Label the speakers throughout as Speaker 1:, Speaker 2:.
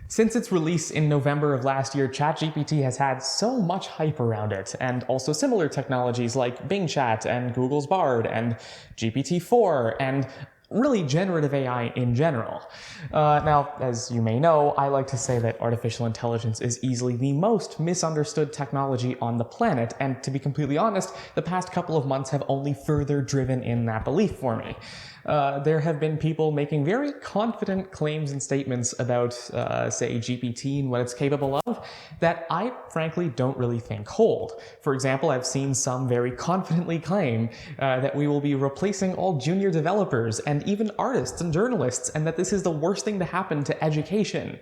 Speaker 1: Since its release in November of last year, ChatGPT has had so much hype around it, and also similar technologies like Bing Chat and Google's Bard and GPT-4 and really generative AI in general. Now, as you may know, I like to say that artificial intelligence is easily the most misunderstood technology on the planet, and to be completely honest, the past couple of months have only further driven in that belief for me. There have been people making very confident claims and statements about, say, GPT and what it's capable of that I frankly don't really think hold. For example, I've seen some very confidently claim that we will be replacing all junior developers and even artists and journalists, and that this is the worst thing to happen to education.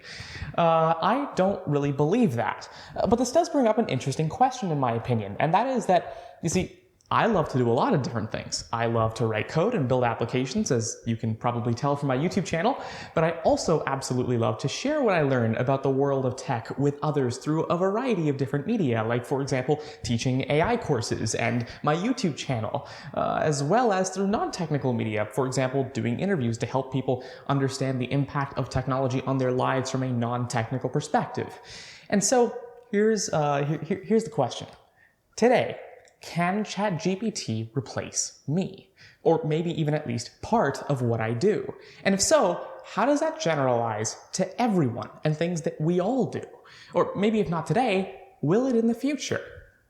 Speaker 1: I don't really believe that. But this does bring up an interesting question in my opinion, and that is that, you see, I love to do a lot of different things. I love to write code and build applications, as you can probably tell from my YouTube channel, but I also absolutely love to share what I learn about the world of tech with others through a variety of different media, like, for example, teaching AI courses and my YouTube channel, as well as through non-technical media, for example, doing interviews to help people understand the impact of technology on their lives from a non-technical perspective. And so here's the question. Today, can ChatGPT replace me? Or maybe even at least part of what I do? And if so, how does that generalize to everyone and things that we all do? Or maybe if not today, will it in the future?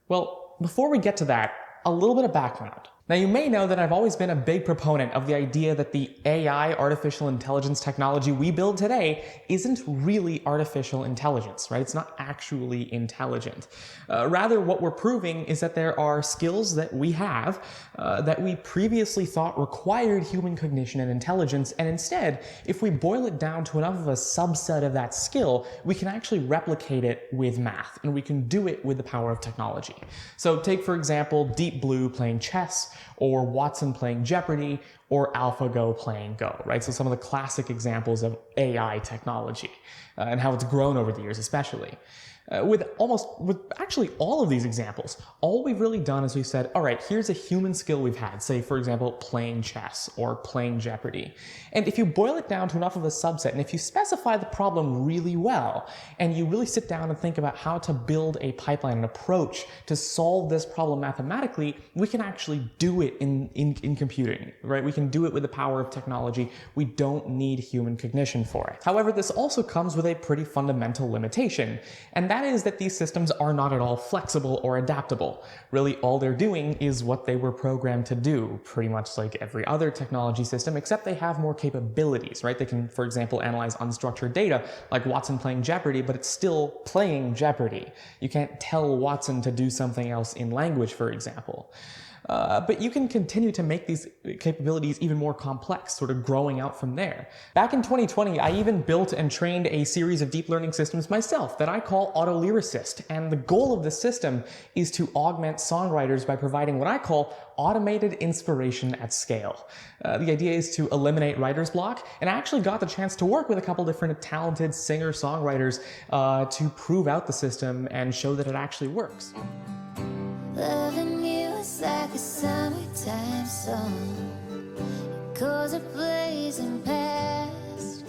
Speaker 1: Well, before we get to that, a little bit of background. Now, you may know that I've always been a big proponent of the idea that the AI, artificial intelligence technology we build today isn't really artificial intelligence, right? It's not actually intelligent. Rather, what we're proving is that there are skills that we have that we previously thought required human cognition and intelligence, and instead, if we boil it down to enough of a subset of that skill, we can actually replicate it with math, and we can do it with the power of technology. So take, for example, Deep Blue playing chess, or Watson playing Jeopardy, or AlphaGo playing Go, right? So some of the classic examples of AI technology and how it's grown over the years especially. With actually all of these examples, all we've really done is we've said, all right, here's a human skill we've had, say, for example, playing chess or playing Jeopardy. And if you boil it down to enough of a subset, and if you specify the problem really well, and you really sit down and think about how to build a pipeline, an approach to solve this problem mathematically, we can actually do it in computing, right? We can do it with the power of technology. We don't need human cognition for it. However, this also comes with a pretty fundamental limitation, and that is that these systems are not at all flexible or adaptable. Really, all they're doing is what they were programmed to do, pretty much like every other technology system, except they have more capabilities, right? They can, for example, analyze unstructured data, like Watson playing Jeopardy, but it's still playing Jeopardy. You can't tell Watson to do something else in language, for example. But you can continue to make these capabilities even more complex, sort of growing out from there. Back in 2020, I even built and trained a series of deep learning systems myself that I call Autolyricist, and the goal of this system is to augment songwriters by providing what I call automated inspiration at scale. The idea is to eliminate writer's block, and I actually got the chance to work with a couple different talented singer-songwriters to prove out the system and show that it actually works.
Speaker 2: Loving you is like a summertime song. It goes a blazing past.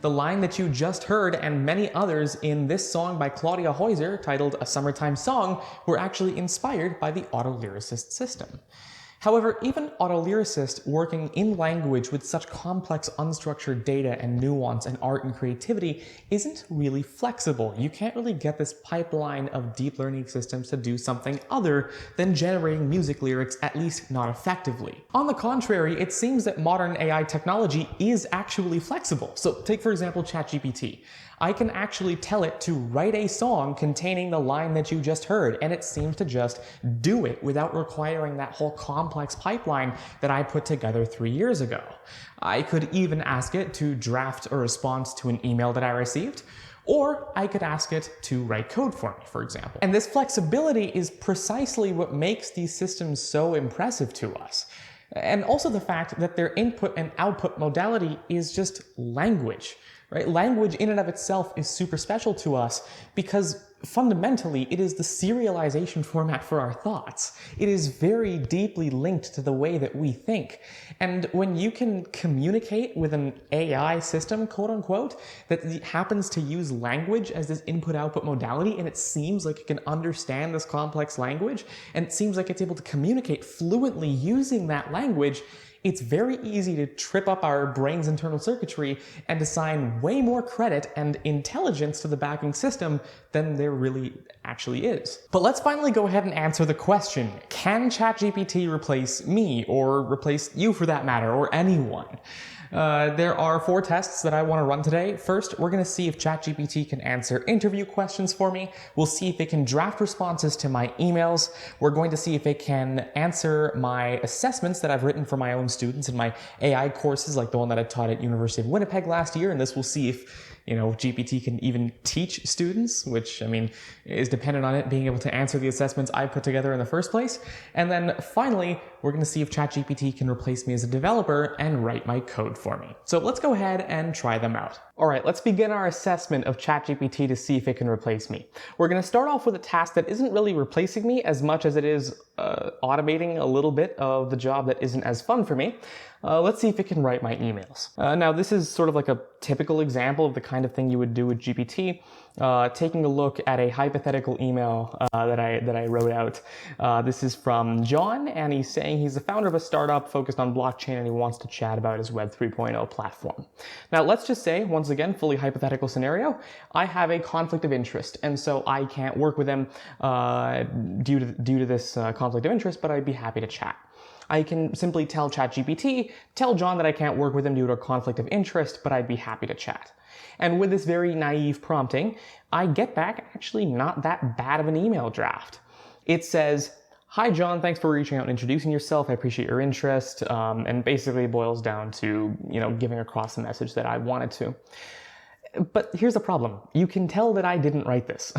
Speaker 1: The line that you just heard and many others in this song by Claudia Heuser titled A Summertime Song were actually inspired by the Autolyricist system. However, even Autolyricist working in language with such complex unstructured data and nuance and art and creativity isn't really flexible. You can't really get this pipeline of deep learning systems to do something other than generating music lyrics, at least not effectively. On the contrary, it seems that modern AI technology is actually flexible. So take, for example, ChatGPT. I can actually tell it to write a song containing the line that you just heard, and it seems to just do it without requiring that whole complex pipeline that I put together 3 years ago. I could even ask it to draft a response to an email that I received, or I could ask it to write code for me, for example. And this flexibility is precisely what makes these systems so impressive to us. And also the fact that their input and output modality is just language. right? Language in and of itself is super special to us because fundamentally it is the serialization format for our thoughts. It is very deeply linked to the way that we think. And when you can communicate with an AI system, quote unquote, that happens to use language as this input-output modality, and it seems like it can understand this complex language, and it seems like it's able to communicate fluently using that language, it's very easy to trip up our brain's internal circuitry and assign way more credit and intelligence to the backing system than there really actually is. But let's finally go ahead and answer the question, can ChatGPT replace me, or replace you for that matter, or anyone? There are 4 tests that I want to run today. First, we're going to see if ChatGPT can answer interview questions for me. We'll see if it can draft responses to my emails. We're going to see if it can answer my assessments that I've written for my own students in my AI courses, like the one that I taught at University of Winnipeg last year. And this will see if GPT can even teach students, which, is dependent on it being able to answer the assessments I put together in the first place. And then finally, we're going to see if ChatGPT can replace me as a developer and write my code for me. So let's go ahead and try them out. All right, let's begin our assessment of ChatGPT to see if it can replace me. We're going to start off with a task that isn't really replacing me as much as it is automating a little bit of the job that isn't as fun for me. Let's see if it can write my emails. Now, this is sort of like a typical example of the kind of thing you would do with GPT. Taking a look at a hypothetical email that I wrote out. This is from John, and he's saying he's the founder of a startup focused on blockchain, and he wants to chat about his Web 3.0 platform. Now, let's just say, once again, fully hypothetical scenario, I have a conflict of interest, and so I can't work with him due to this conflict of interest, but I'd be happy to chat. I can simply tell ChatGPT, tell John that I can't work with him due to a conflict of interest, but I'd be happy to chat. And with this very naive prompting, I get back actually not that bad of an email draft. It says, "Hi John, thanks for reaching out and introducing yourself. I appreciate your interest," and basically boils down to, giving across the message that I wanted to. But here's the problem. You can tell that I didn't write this,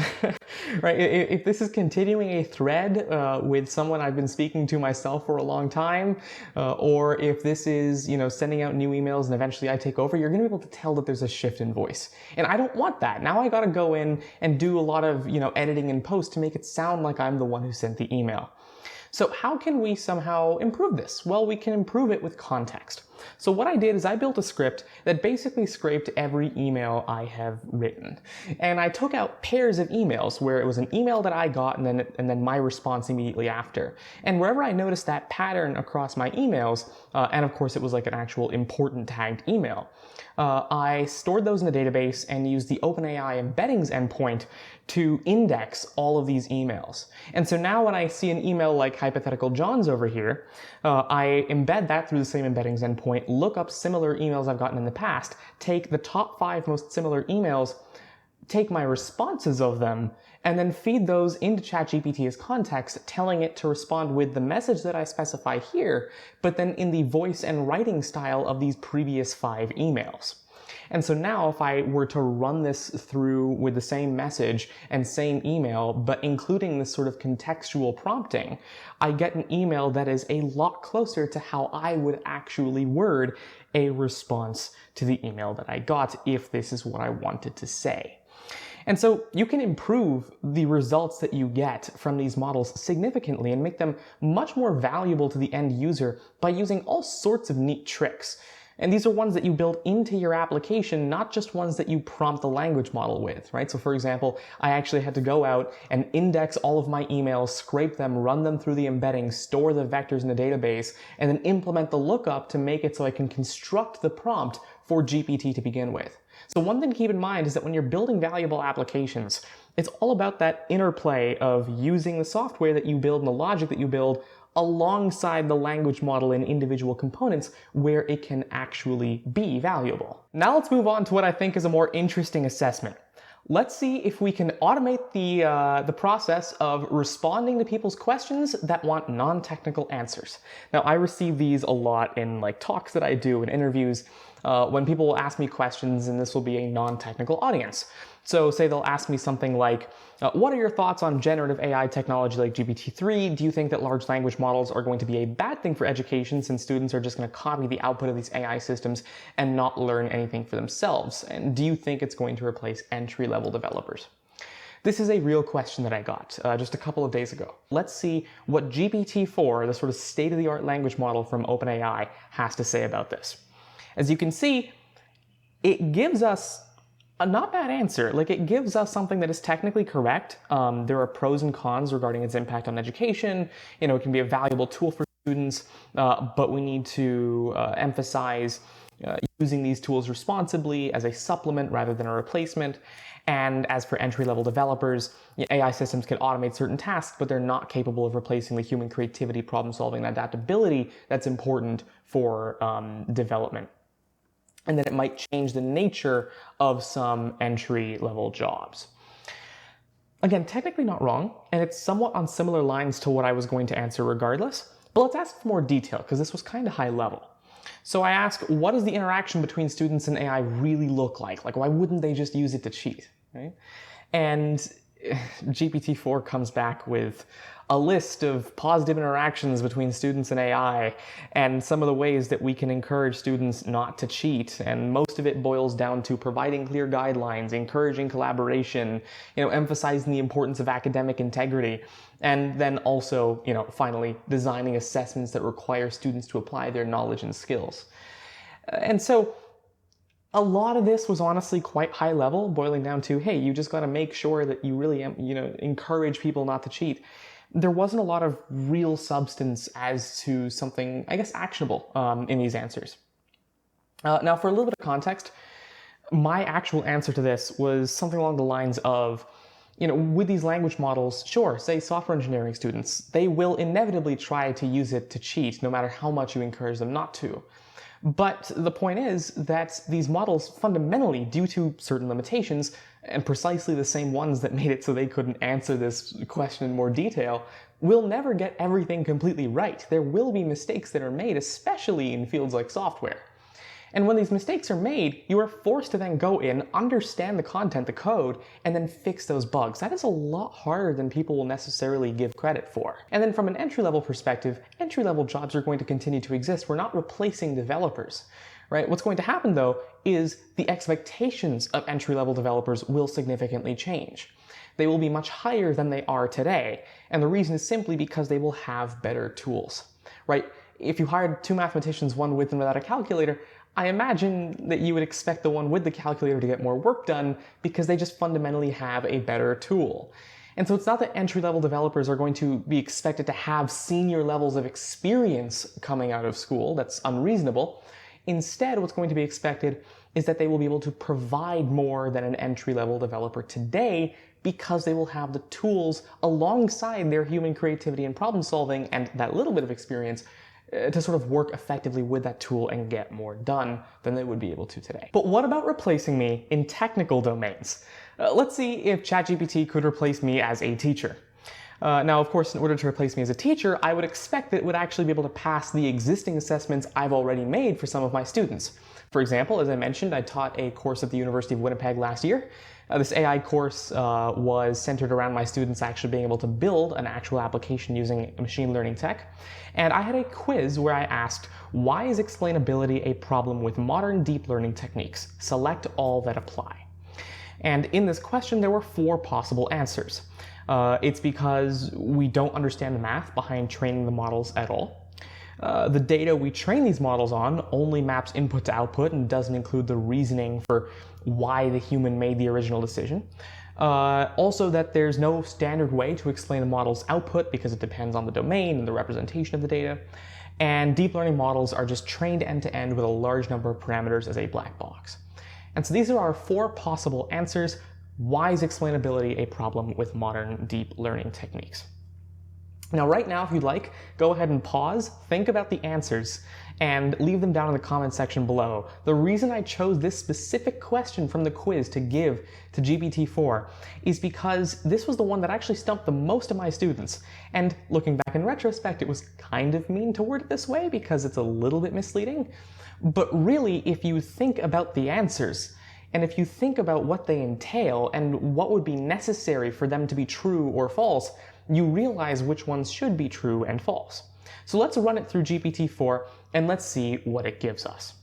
Speaker 1: right? If this is continuing a thread with someone I've been speaking to myself for a long time, or if this is, sending out new emails and eventually I take over, you're going to be able to tell that there's a shift in voice. And I don't want that. Now I got to go in and do a lot of, editing and post to make it sound like I'm the one who sent the email. So how can we somehow improve this? Well, we can improve it with context. So what I did is I built a script that basically scraped every email I have written. And I took out pairs of emails where it was an email that I got and then my response immediately after. And wherever I noticed that pattern across my emails, and of course it was like an actual important tagged email, I stored those in the database and used the OpenAI embeddings endpoint to index all of these emails. And so now when I see an email like hypothetical John's over here, I embed that through the same embeddings endpoint, look up similar emails I've gotten in the past, take the top 5 most similar emails, take my responses of them, and then feed those into ChatGPT as context, telling it to respond with the message that I specify here, but then in the voice and writing style of these previous 5 emails. And so now if I were to run this through with the same message and same email, but including this sort of contextual prompting, I get an email that is a lot closer to how I would actually word a response to the email that I got if this is what I wanted to say. And so you can improve the results that you get from these models significantly and make them much more valuable to the end user by using all sorts of neat tricks. And these are ones that you build into your application, not just ones that you prompt the language model with, right? So for example, I actually had to go out and index all of my emails, scrape them, run them through the embedding, store the vectors in the database, and then implement the lookup to make it so I can construct the prompt for GPT to begin with. So one thing to keep in mind is that when you're building valuable applications, it's all about that interplay of using the software that you build and the logic that you build alongside the language model and individual components where it can actually be valuable. Now let's move on to what I think is a more interesting assessment. Let's see if we can automate the process of responding to people's questions that want non-technical answers. Now, I receive these a lot in talks that I do and interviews, when people will ask me questions, and this will be a non-technical audience. So say they'll ask me something like, what are your thoughts on generative AI technology like GPT-3? Do you think that large language models are going to be a bad thing for education since students are just going to copy the output of these AI systems and not learn anything for themselves? And do you think it's going to replace entry-level developers? This is a real question that I got just a couple of days ago. Let's see what GPT-4, the sort of state-of-the-art language model from OpenAI, has to say about this. As you can see, it gives us a not bad answer. Like, it gives us something that is technically correct. There are pros and cons regarding its impact on education. You know, it can be a valuable tool for students, but we need to emphasize using these tools responsibly as a supplement rather than a replacement. And as for entry-level developers, AI systems can automate certain tasks, but they're not capable of replacing the human creativity, problem-solving, and adaptability that's important for development. And then it might change the nature of some entry-level jobs. Again, technically not wrong, and it's somewhat on similar lines to what I was going to answer regardless, but let's ask for more detail, because this was kind of high level. So I asked, what does the interaction between students and AI really look like? Like, why wouldn't they just use it to cheat, right? And GPT-4 comes back with a list of positive interactions between students and AI and some of the ways that we can encourage students not to cheat. And most of it boils down to providing clear guidelines, encouraging collaboration, emphasizing the importance of academic integrity, and then also, finally, designing assessments that require students to apply their knowledge and skills. And so a lot of this was honestly quite high level, boiling down to, hey, you just got to make sure that you really, encourage people not to cheat. There wasn't a lot of real substance as to something, I guess, actionable in these answers. Now, for a little bit of context, my actual answer to this was something along the lines of, with these language models, sure, say software engineering students, they will inevitably try to use it to cheat, no matter how much you encourage them not to. But the point is that these models fundamentally, due to certain limitations, and precisely the same ones that made it so they couldn't answer this question in more detail, will never get everything completely right. There will be mistakes that are made, especially in fields like software. And when these mistakes are made, you are forced to then go in, understand the content, the code, and then fix those bugs. That is a lot harder than people will necessarily give credit for. And then from an entry-level perspective, entry-level jobs are going to continue to exist. We're not replacing developers, right? What's going to happen, though, is the expectations of entry-level developers will significantly change. They will be much higher than they are today. And the reason is simply because they will have better tools, right? If you hired two mathematicians, one with and without a calculator, I imagine that you would expect the one with the calculator to get more work done because they just fundamentally have a better tool. And so it's not that entry-level developers are going to be expected to have senior levels of experience coming out of school. That's unreasonable. Instead, what's going to be expected is that they will be able to provide more than an entry-level developer today because they will have the tools alongside their human creativity and problem solving and that little bit of experience to sort of work effectively with that tool and get more done than they would be able to today. But what about replacing me in technical domains? Let's see if ChatGPT could replace me as a teacher. Now, of course, in order to replace me as a teacher, I would expect that it would actually be able to pass the existing assessments I've already made for some of my students. For example, as I mentioned, I taught a course at the University of Winnipeg last year. This AI course was centered around my students actually being able to build an actual application using machine learning tech. And I had a quiz where I asked, why is explainability a problem with modern deep learning techniques? Select all that apply. And in this question, there were 4 possible answers. It's because we don't understand the math behind training the models at all. The data we train these models on only maps input to output and doesn't include the reasoning for why the human made the original decision. Also that there's no standard way to explain the model's output because it depends on the domain and the representation of the data. And deep learning models are just trained end-to-end with a large number of parameters as a black box. And so these are our 4 possible answers. Why is explainability a problem with modern deep learning techniques? Now, right now, if you'd like, go ahead and pause, think about the answers, and leave them down in the comment section below. The reason I chose this specific question from the quiz to give to GPT-4 is because this was the one that actually stumped the most of my students. And looking back in retrospect, it was kind of mean to word it this way because it's a little bit misleading. But really, if you think about the answers, and if you think about what they entail and what would be necessary for them to be true or false, you realize which ones should be true and false. So let's run it through GPT-4 and let's see what it gives us.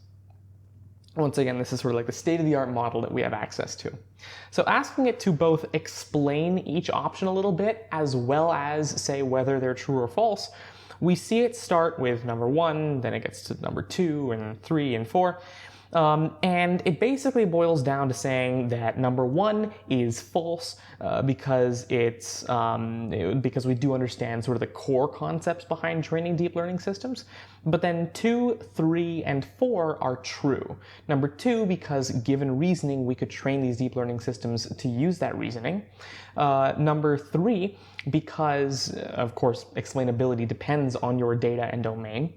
Speaker 1: Once again, this is sort of like the state-of-the-art model that we have access to. So asking it to both explain each option a little bit as well as say whether they're true or false, we see it start with number 1, then it gets to number 2 and 3 and 4. And it basically boils down to saying that number 1 is false because because we do understand sort of the core concepts behind training deep learning systems. But then 2, 3, and 4 are true. Number 2, because given reasoning, we could train these deep learning systems to use that reasoning. Number 3, because of course explainability depends on your data and domain.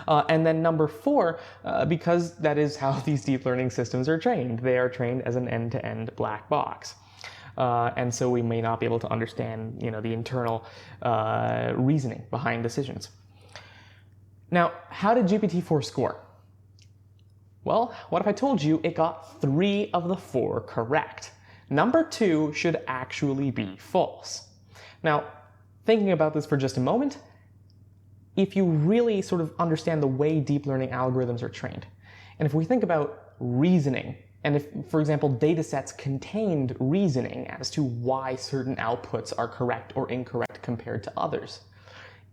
Speaker 1: And then number 4, because that is how these deep learning systems are trained. They are trained as an end-to-end black box. And so we may not be able to understand, the internal reasoning behind decisions. Now, how did GPT-4 score? Well, what if I told you it got 3 of the 4 correct? Number 2 should actually be false. Now, thinking about this for just a moment, if you really sort of understand the way deep learning algorithms are trained, and if we think about reasoning, and if, for example, data sets contained reasoning as to why certain outputs are correct or incorrect compared to others,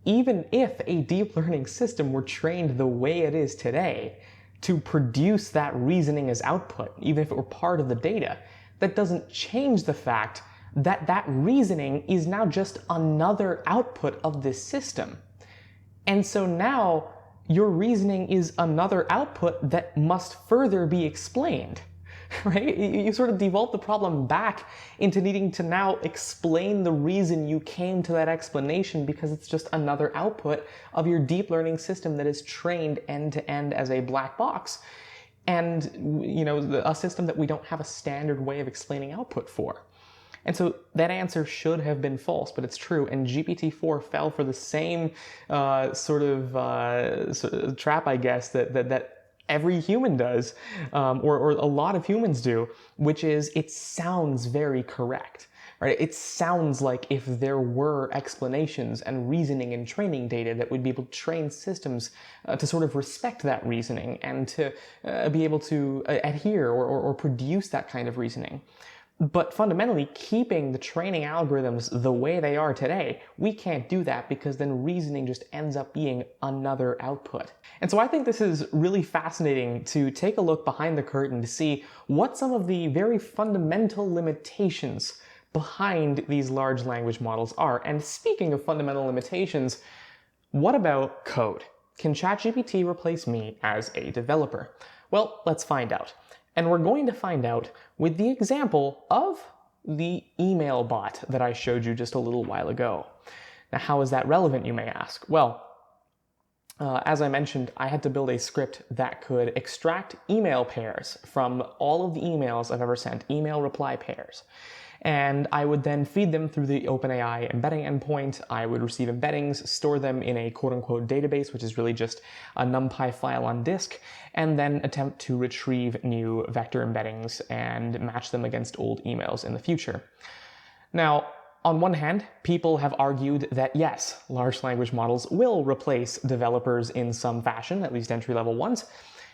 Speaker 1: even if a deep learning system were trained the way it is today to produce that reasoning as output, even if it were part of the data, that doesn't change the fact that that reasoning is now just another output of this system. And so now your reasoning is another output that must further be explained, right? You sort of devolve the problem back into needing to now explain the reason you came to that explanation because it's just another output of your deep learning system that is trained end to end as a black box. And, a system that we don't have a standard way of explaining output for. And so that answer should have been false, but it's true. And GPT-4 fell for the same sort of trap, I guess, that every human does, or a lot of humans do, which is it sounds very correct. Right? It sounds like if there were explanations and reasoning and training data that would be able to train systems to sort of respect that reasoning and to be able to adhere or produce that kind of reasoning. But fundamentally, keeping the training algorithms the way they are today, we can't do that because then reasoning just ends up being another output. And so I think this is really fascinating to take a look behind the curtain to see what some of the very fundamental limitations behind these large language models are. And speaking of fundamental limitations, what about code? Can ChatGPT replace me as a developer? Well, let's find out. And we're going to find out with the example of the email bot that I showed you just a little while ago. Now, how is that relevant, you may ask? Well, as I mentioned, I had to build a script that could extract email pairs from all of the emails I've ever sent, email reply pairs. And I would then feed them through the OpenAI embedding endpoint. I would receive embeddings, store them in a quote-unquote database, which is really just a NumPy file on disk, and then attempt to retrieve new vector embeddings and match them against old emails in the future. Now, on one hand, people have argued that yes, large language models will replace developers in some fashion, at least entry-level ones.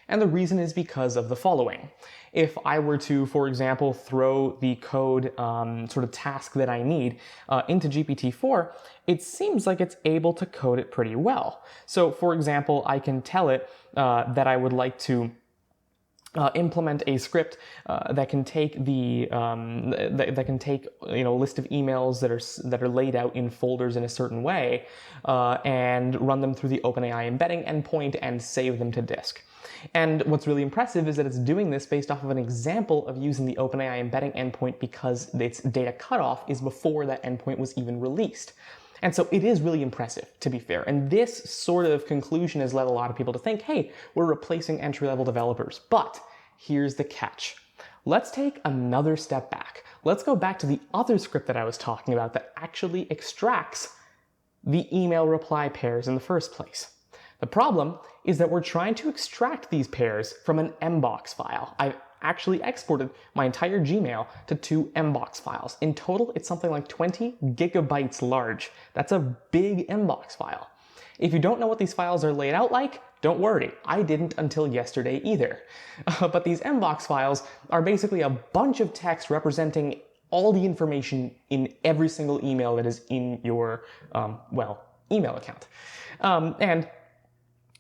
Speaker 1: And the reason is because of the following. If I were to, for example, throw the code sort of task that I need into GPT-4, it seems like it's able to code it pretty well. So, for example, I can tell it that I would like to implement a script that can take the a list of emails that are laid out in folders in a certain way and run them through the OpenAI embedding endpoint and save them to disk. And what's really impressive is that it's doing this based off of an example of using the OpenAI embedding endpoint because its data cutoff is before that endpoint was even released. And so it is really impressive, to be fair. And this sort of conclusion has led a lot of people to think, hey, we're replacing entry-level developers. But here's the catch. Let's take another step back. Let's go back to the other script that I was talking about that actually extracts the email reply pairs in the first place. The problem is that we're trying to extract these pairs from an mbox file. I've actually exported my entire Gmail to 2 mbox files. In total, it's something like 20 gigabytes large. That's a big mbox file. If you don't know what these files are laid out like, don't worry, I didn't until yesterday either. But these mbox files are basically a bunch of text representing all the information in every single email that is in your, email account. And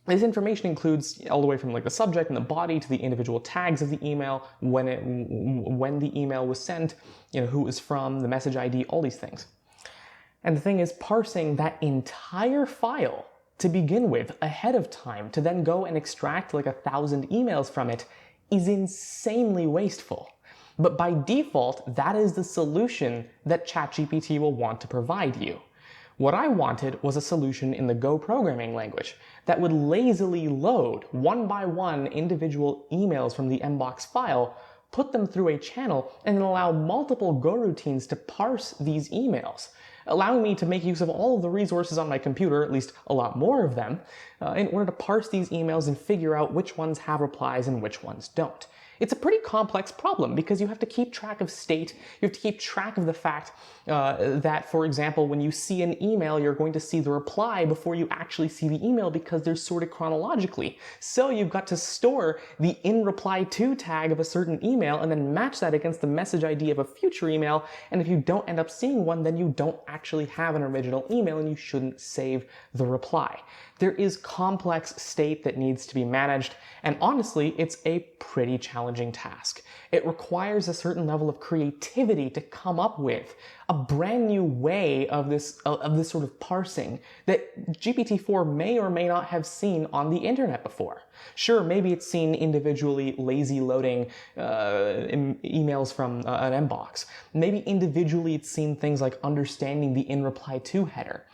Speaker 1: this information includes all the way from like the subject and the body to the individual tags of the email, when the email was sent, who it was from, the message ID, all these things. And the thing is, parsing that entire file to begin with ahead of time to then go and extract like 1,000 emails from it is insanely wasteful. But by default, that is the solution that ChatGPT will want to provide you. What I wanted was a solution in the Go programming language that would lazily load one by one individual emails from the mbox file, put them through a channel, and then allow multiple Go routines to parse these emails, allowing me to make use of all of the resources on my computer, at least a lot more of them, in order to parse these emails and figure out which ones have replies and which ones don't. It's a pretty complex problem because you have to keep track of state, you have to keep track of the fact that, for example, when you see an email, you're going to see the reply before you actually see the email because they're sorted chronologically. So you've got to store the in reply to tag of a certain email and then match that against the message ID of a future email. And if you don't end up seeing one, then you don't actually have an original email and you shouldn't save the reply. There is complex state that needs to be managed, and honestly, it's a pretty challenging task. It requires a certain level of creativity to come up with a brand new way of this sort of parsing that GPT-4 may or may not have seen on the internet before. Sure, maybe it's seen individually lazy loading emails from an mbox. Maybe individually it's seen things like understanding the in reply to header.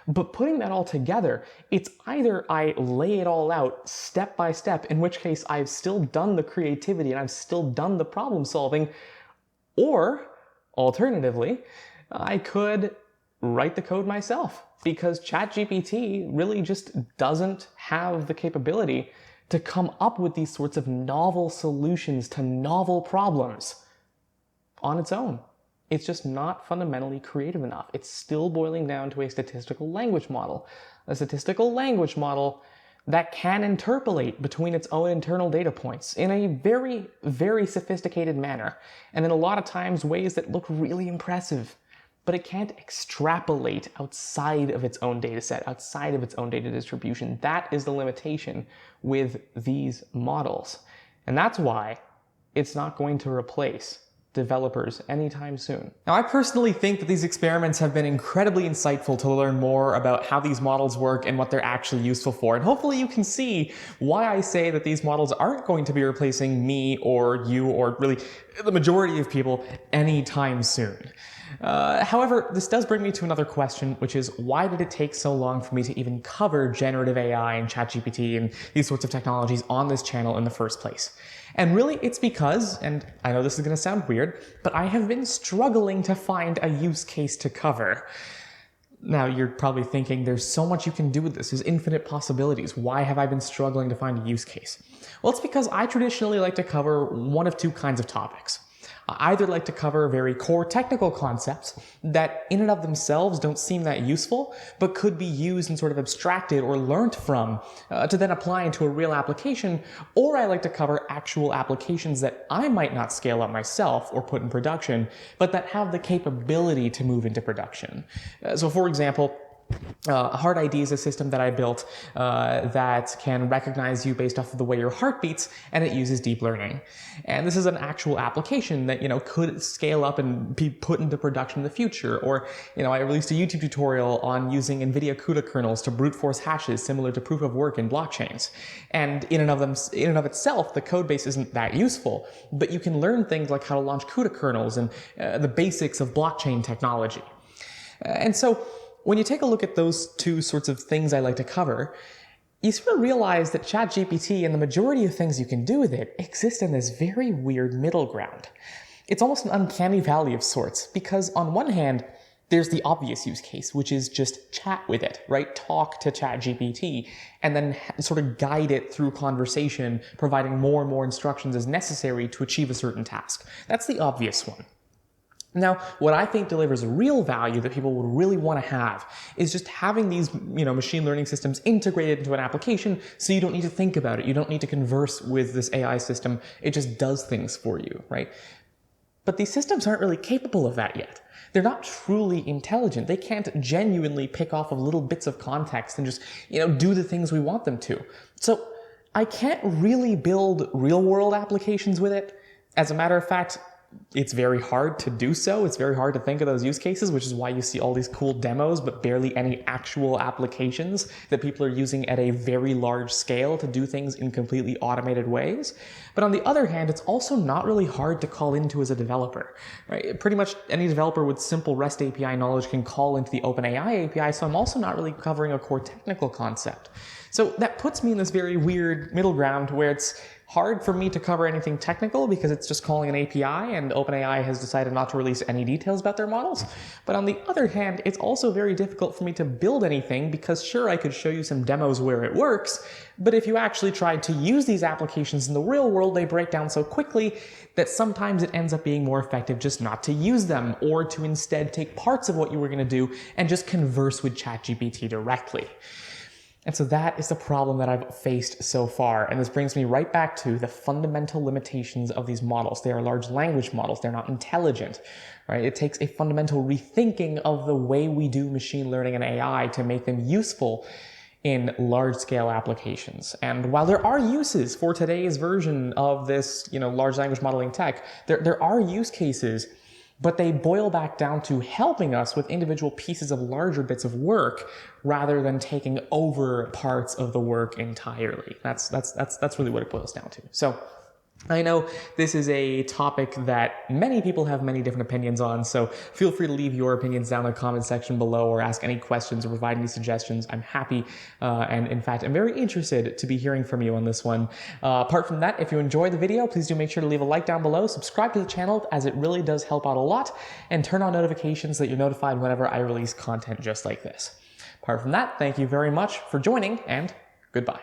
Speaker 1: But putting that all together, it's either I lay it all out step by step, in which case I've still done the creativity and I've still done the problem solving, or alternatively, I could write the code myself, because ChatGPT really just doesn't have the capability to come up with these sorts of novel solutions to novel problems on its own. It's just not fundamentally creative enough. It's still boiling down to a statistical language model. A statistical language model that can interpolate between its own internal data points in a very, very sophisticated manner, and in a lot of times ways that look really impressive. But it can't extrapolate outside of its own data set, outside of its own data distribution. That is the limitation with these models. And that's why it's not going to replace developers anytime soon. Now, I personally think that these experiments have been incredibly insightful to learn more about how these models work and what they're actually useful for. And hopefully you can see why I say that these models aren't going to be replacing me or you or really the majority of people anytime soon. However, this does bring me to another question, which is why did it take so long for me to even cover generative AI and ChatGPT and these sorts of technologies on this channel in the first place? And really, it's because, and I know this is going to sound weird, but I have been struggling to find a use case to cover. Now, you're probably thinking, there's so much you can do with this. There's infinite possibilities. Why have I been struggling to find a use case? Well, it's because I traditionally like to cover one of two kinds of topics. I either like to cover very core technical concepts that in and of themselves don't seem that useful, but could be used and sort of abstracted or learnt from to then apply into a real application, or I like to cover actual applications that I might not scale up myself or put in production, but that have the capability to move into production. So for example, Heart ID is a system that I built that can recognize you based off of the way your heart beats, and it uses deep learning. And this is an actual application that, could scale up and be put into production in the future. Or, I released a YouTube tutorial on using NVIDIA CUDA kernels to brute force hashes similar to proof of work in blockchains. And in and of itself, the code base isn't that useful, but you can learn things like how to launch CUDA kernels and the basics of blockchain technology. And so, when you take a look at those two sorts of things I like to cover, you sort of realize that ChatGPT and the majority of things you can do with it exist in this very weird middle ground. It's almost an uncanny valley of sorts, because on one hand, there's the obvious use case, which is just chat with it, right? Talk to ChatGPT, and then sort of guide it through conversation, providing more and more instructions as necessary to achieve a certain task. That's the obvious one. Now, what I think delivers real value that people would really want to have is just having these, machine learning systems integrated into an application, so you don't need to think about it. You don't need to converse with this AI system. It just does things for you, right? But these systems aren't really capable of that yet. They're not truly intelligent. They can't genuinely pick off of little bits of context and just, do the things we want them to. So I can't really build real-world applications with it. As a matter of fact, it's very hard to do so. It's very hard to think of those use cases, which is why you see all these cool demos, but barely any actual applications that people are using at a very large scale to do things in completely automated ways. But on the other hand, it's also not really hard to call into as a developer, right? Pretty much any developer with simple REST API knowledge can call into the OpenAI API, so I'm also not really covering a core technical concept. So that puts me in this very weird middle ground where it's hard for me to cover anything technical because it's just calling an API and OpenAI has decided not to release any details about their models. But on the other hand, it's also very difficult for me to build anything because sure, I could show you some demos where it works, but if you actually tried to use these applications in the real world, they break down so quickly that sometimes it ends up being more effective just not to use them or to instead take parts of what you were going to do and just converse with ChatGPT directly. And so that is the problem that I've faced so far. And this brings me right back to the fundamental limitations of these models. They are large language models. They're not intelligent, right? It takes a fundamental rethinking of the way we do machine learning and AI to make them useful in large-scale applications. And while there are uses for today's version of this, large language modeling tech, there are use cases, but they boil back down to helping us with individual pieces of larger bits of work rather than taking over parts of the work entirely. That's really what it boils down to. So I know this is a topic that many people have many different opinions on, so feel free to leave your opinions down in the comment section below or ask any questions or provide any suggestions. I'm happy, and in fact, I'm very interested to be hearing from you on this one. Apart from that, if you enjoyed the video, please do make sure to leave a like down below, subscribe to the channel as it really does help out a lot, and turn on notifications so that you're notified whenever I release content just like this. Apart from that, thank you very much for joining, and goodbye.